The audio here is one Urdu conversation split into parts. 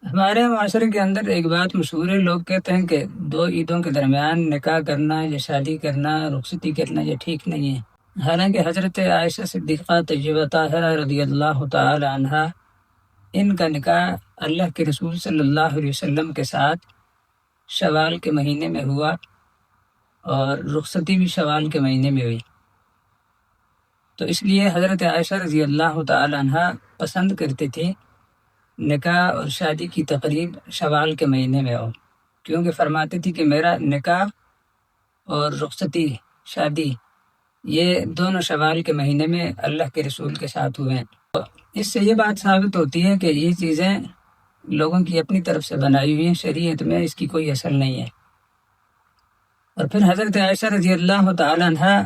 ہمارے معاشرے کے اندر ایک بات مشہور ہے، لوگ کہتے ہیں کہ دو عیدوں کے درمیان نکاح کرنا یا شادی کرنا، رخصتی کرنا یہ ٹھیک نہیں ہے۔ حالانکہ حضرت عائشہ صدیقہ طیبہ طاہرہ رضی اللہ تعالی عنہا، ان کا نکاح اللہ کے رسول صلی اللہ علیہ وسلم کے ساتھ شوال کے مہینے میں ہوا، اور رخصتی بھی شوال کے مہینے میں ہوئی۔ تو اس لیے حضرت عائشہ رضی اللہ تعالی عنہا پسند کرتی تھی نکاح اور شادی کی تقریب شوال کے مہینے میں ہو، کیونکہ فرماتی تھی کہ میرا نکاح اور رخصتی شادی یہ دونوں شوال کے مہینے میں اللہ کے رسول کے ساتھ ہوئے ہیں۔ اس سے یہ بات ثابت ہوتی ہے کہ یہ چیزیں لوگوں کی اپنی طرف سے بنائی ہوئی ہیں، شریعت میں اس کی کوئی اصل نہیں ہے۔ اور پھر حضرت عائشہ رضی اللہ تعالی عنہا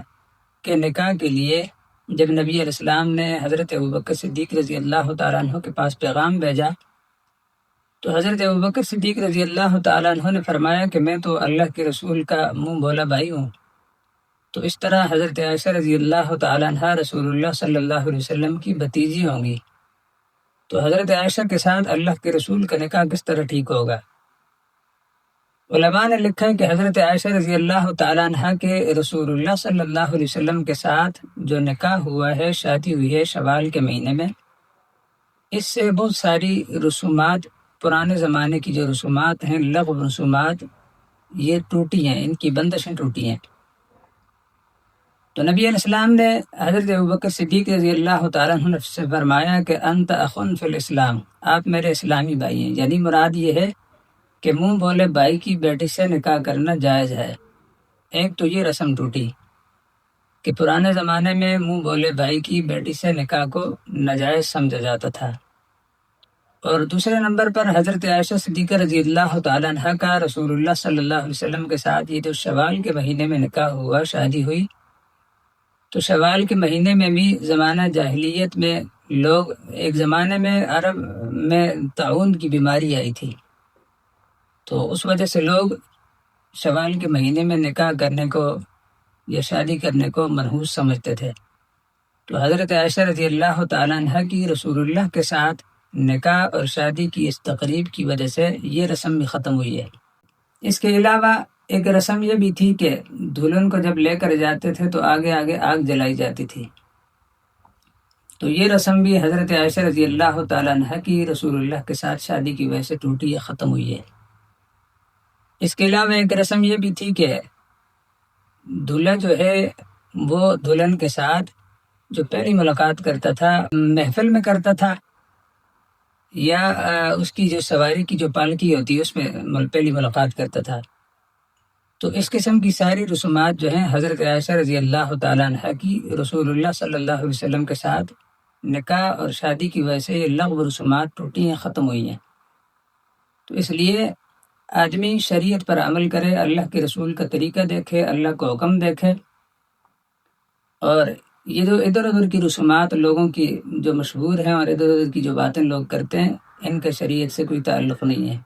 کے نکاح کے لیے جب نبی علیہ السلام نے حضرت ابوبکر صدیق رضی اللہ تعالیٰ عنہ کے پاس پیغام بھیجا، تو حضرت ابوبکر صدیق رضی اللہ تعالیٰ عنہ نے فرمایا کہ میں تو اللہ کے رسول کا منہ بولا بھائی ہوں۔ تو اس طرح حضرت عائشہ رضی اللہ تعالیٰ عنہ رسول اللہ صلی اللہ علیہ وسلم کی بھتیجی ہوں گی، تو حضرت عائشہ کے ساتھ اللہ کے رسول کا نکاح کس طرح ٹھیک ہوگا؟ علماء نے لکھا ہے کہ حضرت عائشہ رضی اللہ تعالیٰ عنہ کے رسول اللہ صلی اللہ علیہ وسلم کے ساتھ جو نکاح ہوا ہے، شادی ہوئی ہے شوال کے مہینے میں، اس سے بہت ساری رسومات، پرانے زمانے کی جو رسومات ہیں، لغو رسومات، یہ ٹوٹی ہیں، ان کی بندشیں ٹوٹی ہیں۔ تو نبی علیہ السلام نے حضرت ابوبکر صدیق رضی اللہ تعالیٰ عنہ سے فرمایا کہ انت اخن فی الاسلام، آپ میرے اسلامی بھائی ہیں، یعنی مراد یہ ہے کہ منہ بولے بھائی کی بیٹی سے نکاح کرنا جائز ہے۔ ایک تو یہ رسم ٹوٹی کہ پرانے زمانے میں منہ بولے بھائی کی بیٹی سے نکاح کو ناجائز سمجھا جاتا تھا، اور دوسرے نمبر پر حضرت عائشہ صدیقہ رضی اللہ تعالیٰ عنہ کا رسول اللہ صلی اللہ علیہ وسلم کے ساتھ یہ جو شوال کے مہینے میں نکاح ہوا، شادی ہوئی، تو شوال کے مہینے میں بھی زمانہ جاہلیت میں لوگ، ایک زمانے میں عرب میں طاعون کی بیماری آئی تھی، تو اس وجہ سے لوگ شوال کے مہینے میں نکاح کرنے کو یا شادی کرنے کو منحوس سمجھتے تھے۔ تو حضرت عائشہ رضی اللہ تعالیٰ عنہ کی رسول اللہ کے ساتھ نکاح اور شادی کی اس تقریب کی وجہ سے یہ رسم بھی ختم ہوئی ہے۔ اس کے علاوہ ایک رسم یہ بھی تھی کہ دلہن کو جب لے کر جاتے تھے تو آگے آگے آگ جلائی جاتی تھی، تو یہ رسم بھی حضرت عائشہ رضی اللہ تعالیٰ عنہ کی رسول اللہ کے ساتھ شادی کی وجہ سے ٹوٹی ہے، ختم ہوئی ہے۔ اس کے علاوہ ایک رسم یہ بھی تھی کہ دلہا جو ہے وہ دلہن کے ساتھ جو پہلی ملاقات کرتا تھا محفل میں کرتا تھا، یا اس کی جو سواری کی جو پالکی ہوتی ہے اس میں پہلی ملاقات کرتا تھا۔ تو اس قسم کی ساری رسومات جو ہیں حضرت عائشہ رضی اللہ تعالیٰ عنہ کی رسول اللہ صلی اللہ علیہ وسلم کے ساتھ نکاح اور شادی کی وجہ سے یہ لغو رسومات ٹوٹی ہیں، ختم ہوئی ہیں۔ تو اس لیے آدمی شریعت پر عمل کرے، اللہ کے رسول کا طریقہ دیکھے، اللہ کو حکم دیکھے، اور یہ جو ادھر ادھر کی رسومات لوگوں کی جو مشہور ہیں اور ادھر ادھر کی جو باتیں لوگ کرتے ہیں، ان کا شریعت سے کوئی تعلق نہیں ہے۔